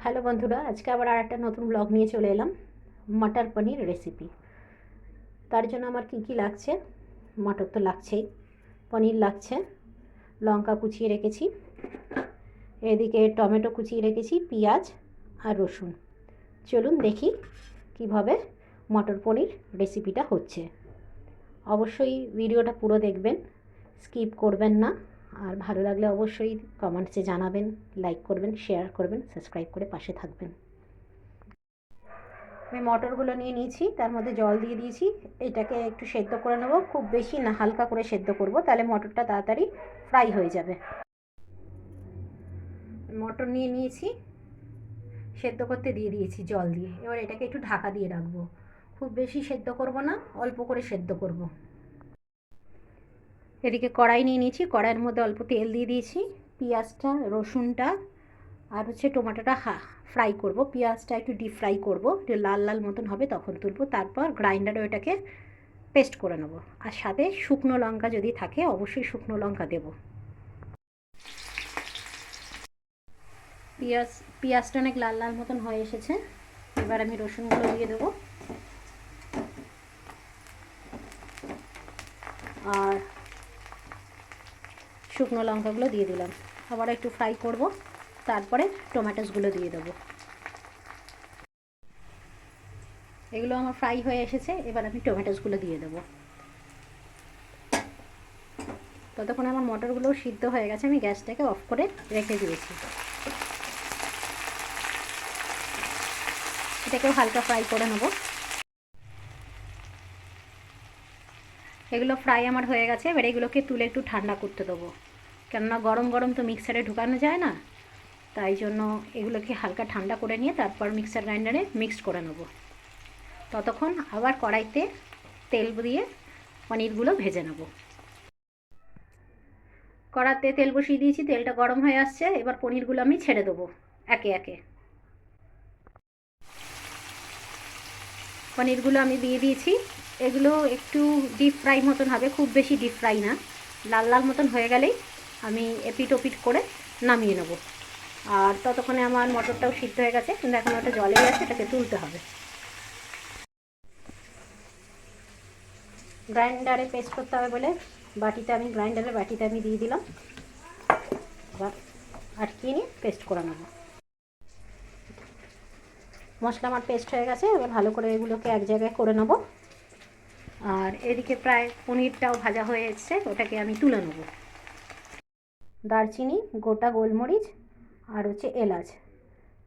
Hello বন্ধুরা, আজকে আবার আর একটা নতুন ব্লগ নিয়ে চলে এলাম। মটর পনির রেসিপি। তার জন্য আমার কি কি লাগছে, মটর তো লাগছেই, পনির লাগছে, লঙ্কা কুচিয়ে রেখেছি, এদিকে টমেটো কুচিয়ে রেখেছি, পেঁয়াজ আর রসুন। চলুন দেখি কিভাবে মটর পনির রেসিপিটা হচ্ছে। অবশ্যই ভিডিওটা পুরো দেখবেন, স্কিপ করবেন না। আর ভালো লাগলে অবশ্যই কমেন্টসে জানাবেন, লাইক করবেন, শেয়ার করবেন, সাবস্ক্রাইব করে পাশে থাকবেন। আমি মটরগুলো নিয়ে নিয়েছি, তার মধ্যে জল দিয়ে দিয়েছি। এটাকে একটু সেদ্ধ করে নেব, খুব বেশি না, হালকা করে সেদ্ধ করব, তাহলে মটরটা তাড়াতাড়ি ফ্রাই হয়ে যাবে। মটর নিয়ে নিয়েছি, সেদ্ধ করতে দিয়ে দিয়েছি জল দিয়ে। এবার এটাকে একটু ঢাকা দিয়ে রাখবো। খুব বেশি সেদ্ধ করব না, অল্প করে সেদ্ধ করব। এদিকে কড়াই নিয়ে নিয়েছি, কড়াইয়ের মধ্যে অল্প তেল দিয়ে দিয়েছি। পেঁয়াজটা, রসুনটা আর টমেটোটা ফ্রাই করব। পেঁয়াজটা একটু ডিপ ফ্রাই করব, একটু লাল লাল মতন হবে তখন তুলব। তারপর গ্রাইন্ডারে ওটাকে পেস্ট করে নেব। আর সাথে শুকনো লঙ্কা যদি থাকে, অবশ্যই শুকনো লঙ্কা দেব। পেঁয়াজটা অনেক লাল লাল মতন হয়ে এসেছে। এবার আমি রসুনগুলো দিয়ে দেবো আর শুকনো লঙ্কাগুলো দিয়ে দিলাম। আবার একটু ফ্রাই করব, তারপরে টমেটোসগুলো দিয়ে দেবো। এগুলো আমার ফ্রাই হয়ে এসেছে, এবার আমি টমেটোসগুলো দিয়ে দেবো। ততক্ষণ আমার মটরগুলোও সিদ্ধ হয়ে গেছে, আমি গ্যাসটাকে অফ করে রেখে দিয়েছি। এটাকেও হালকা ফ্রাই করে নেব। এগুলো ফ্রাই আমার হয়ে গেছে, এবার এগুলোকে তুলে একটু ঠান্ডা করতে দেবো। কেননা গরম গরম তো মিক্সারে ঢুকানো যায় না, তাই জন্য এগুলোকে হালকা ঠান্ডা করে নিয়ে তারপর মিক্সার গ্রাইন্ডারে মিক্সড করে নেব। ততক্ষণ আবার কড়াইতে তেল দিয়ে পনিরগুলো ভেজে নেব। কড়াতে তেল বসিয়ে দিয়েছি, তেলটা গরম হয়ে আসছে। এবার পনিরগুলো আমি ছেড়ে দেবো একে একে। পনিরগুলো আমি দিয়ে দিয়েছি। এগুলো একটু ডিপ ফ্রাই মতন হবে, খুব বেশি ডিপ ফ্রাই না। লাল লাল মতন হয়ে গেলেই আমি এপিট ওপিট করে নামিয়ে নেব। আর ততক্ষণে আমার মটরটাও সিদ্ধ হয়ে গেছে, কিন্তু এখন ওটা জলেই আছে, এটাকে তুলতে হবে। গ্রাইন্ডারে পেস্ট করতে হবে বলে গ্রাইন্ডারের বাটিতে আমি দিয়ে দিলাম। এবার আটকিয়ে নিয়ে পেস্ট করে নেব। মশলা আমার পেস্ট হয়ে গেছে, এবার ভালো করে এগুলোকে এক জায়গায় করে নেব। আর এদিকে প্রায় পনিরটাও ভাজা হয়ে এসছে, ওটাকে আমি তুলে নেব। দারচিনি, গোটা গোলমরিচ আর এলাচ,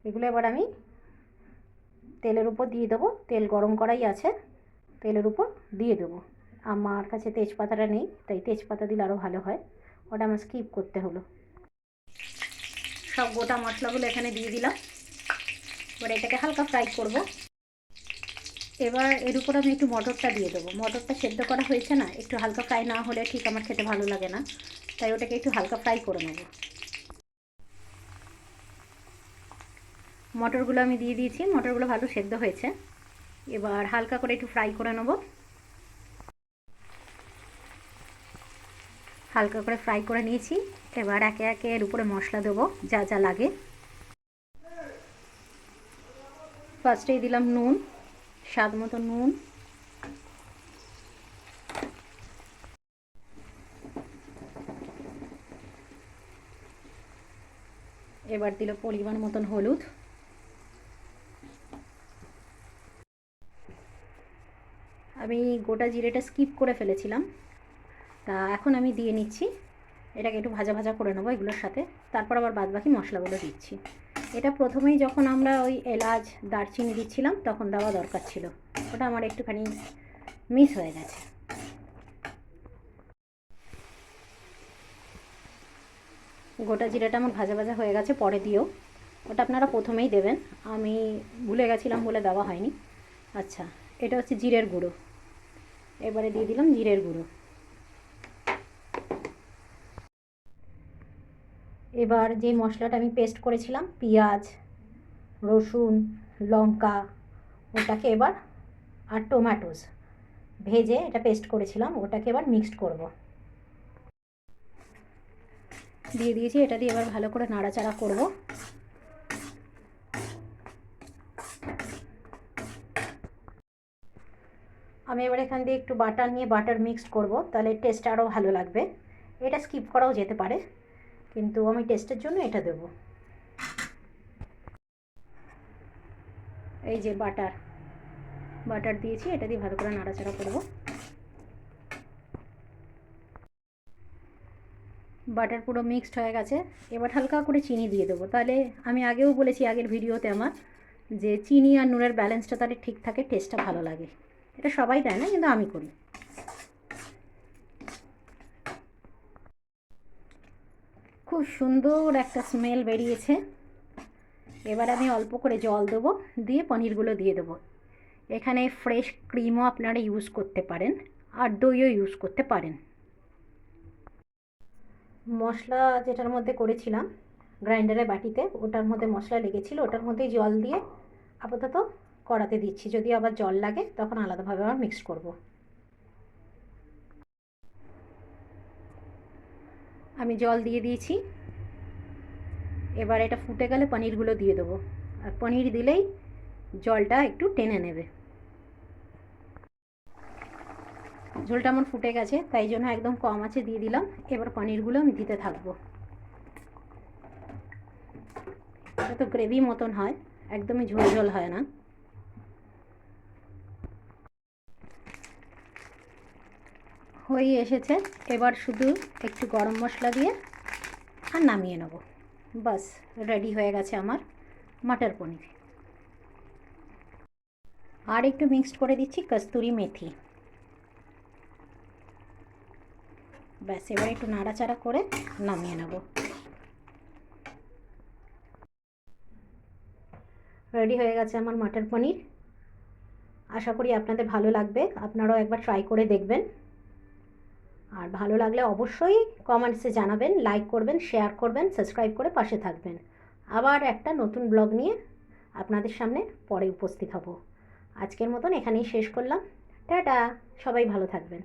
এগুলো এবার আমি তেলের উপর দিয়ে দেবো। তেল গরম করাই আছে, তেলের উপর দিয়ে দেবো। আমার কাছে তেজপাতাটা নেই, তাই তেজপাতা দিলে আরও ভালো হয়, ওটা আমার স্কিপ করতে হলো। সব গোটা মশলাগুলো এখানে দিয়ে দিলাম। এবার এটাকে হালকা ফ্রাই করব। এবার এর উপর আমি একটু মটরটা দিয়ে দেবো। মটরটা সেদ্ধ করা হয়েছে না, একটু হালকা ফ্রাই না হলে ঠিক আমার খেতে ভালো লাগে না, তাই ওটাকে একটু হালকা ফ্রাই করে নেব। মটরগুলো আমি দিয়ে দিয়েছি, মটরগুলো ভালো সেদ্ধ হয়েছে। এবার হালকা করে একটু ফ্রাই করে নেব। হালকা করে ফ্রাই করে নিয়েছি। এবার একে একে এর উপরে মশলা দেবো যা যা লাগে। ফার্স্টেই দিলাম নুন, স্বাদ মতো নুন। এবার দিল পরিমাণ মতন হলুদ। আমি গোটা জিরেটা স্কিপ করে ফেলেছিলাম, তা এখন আমি দিয়ে নিচ্ছি। এটাকে একটু ভাজা ভাজা করে নেবো এগুলোর সাথে, তারপর আবার বাদবাকি মশলাগুলো দিচ্ছি। এটা প্রথমেই যখন আমরা ওই এলাচ দারচিনি দিচ্ছিলাম তখন দেওয়া দরকার ছিল, ওটা আমার একটুখানি মিস হয়ে গেছে। গোটা জিরাটা আমার ভাজা ভাজা হয়ে গেছে, পরে দিও। ওটা আপনারা প্রথমেই দেবেন, আমি ভুলে গেছিলাম বলে দেওয়া হয়নি। আচ্ছা, এটা হচ্ছে জিরের গুঁড়ো। এবারে দিয়ে দিলাম জিরের গুঁড়ো। এবার যে মশলাটা আমি পেস্ট করেছিলাম, পেঁয়াজ, রসুন, লঙ্কা, ওটাকে এবার, আর টমেটোস ভেজে এটা পেস্ট করেছিলাম, ওটাকে এবার মিক্সড করব। দিয়ে দিয়েছি। এটা দিয়ে এবার ভালো করে নাড়াচাড়া করব। আমি এবার এখান দিয়ে একটু বাটার নিয়ে বাটার মিক্সড করব, তাহলে টেস্ট আরও ভালো লাগবে। এটা স্কিপ করাও যেতে পারে, কিন্তু আমি টেস্টের জন্য এটা দেব। এই যে বাটার দিয়েছি, এটা দিয়ে ভালো করে নাড়াচাড়া করব। বাটার পুরো মিক্সড হয়ে গেছে। এবার হালকা করে চিনি দিয়ে দেবো। তাহলে আমি আগেও বলেছি আগের ভিডিওতে আমার, যে চিনি আর নুনের ব্যালেন্সটা তাহলে ঠিক থাকে, টেস্টটা ভালো লাগে। এটা সবাই দেয় না, কিন্তু আমি করি। খুব সুন্দর একটা স্মেল বেরিয়েছে। এবার আমি অল্প করে জল দেবো, দিয়ে পনিরগুলো দিয়ে দেবো। এখানে ফ্রেশ ক্রিমও আপনারা ইউজ করতে পারেন, আর দইও ইউজ করতে পারেন। মশলা যেটার মধ্যে করেছিলাম গ্রাইন্ডারে বাটিতে, ওটার মধ্যে মশলা লেগেছিল, ওটার মধ্যেই জল দিয়ে আপাতত কড়াতে দিচ্ছি। যদি আবার জল লাগে তখন আলাদাভাবে আবার মিক্স করব। আমি জল দিয়ে দিয়েছি। এবার এটা ফুটে গেলে পনিরগুলো দিয়ে দেবো। আর পনির দিলেই জলটা একটু টেনে নেবে। ঝোলটা আমার ফুটে গেছে, তাই জন্য একদম কম আঁচে দিয়ে দিলাম। এবার পনিরগুলো আমি দিতে থাকবো। এটা তো গ্রেভি মতন হয়, একদমই ঝোল ঝোল হয় না। হয়ে এসেছে। এবার শুধু একটু গরম মশলা দিয়ে আর নামিয়ে নেব। বাস, রেডি হয়ে গেছে আমার মটর পনির। আর একটু মিক্সড করে দিচ্ছি কস্তুরি মেথি। ব্যাস, এবার একটু নাড়াচাড়া করে নামিয়ে নেব। রেডি হয়ে গেছে আমার মটর পনির। আশা করি আপনাদের ভালো লাগবে, আপনারাও একবার ট্রাই করে দেখবেন। আর ভালো লাগলে অবশ্যই কমেন্টসে জানাবেন, লাইক করবেন, শেয়ার করবেন, সাবস্ক্রাইব করে পাশে থাকবেন। আবার একটা নতুন ব্লগ নিয়ে আপনাদের সামনে পরে উপস্থিত হব। আজকের মতন এখানেই শেষ করলাম। টাটা, সবাই ভালো থাকবেন।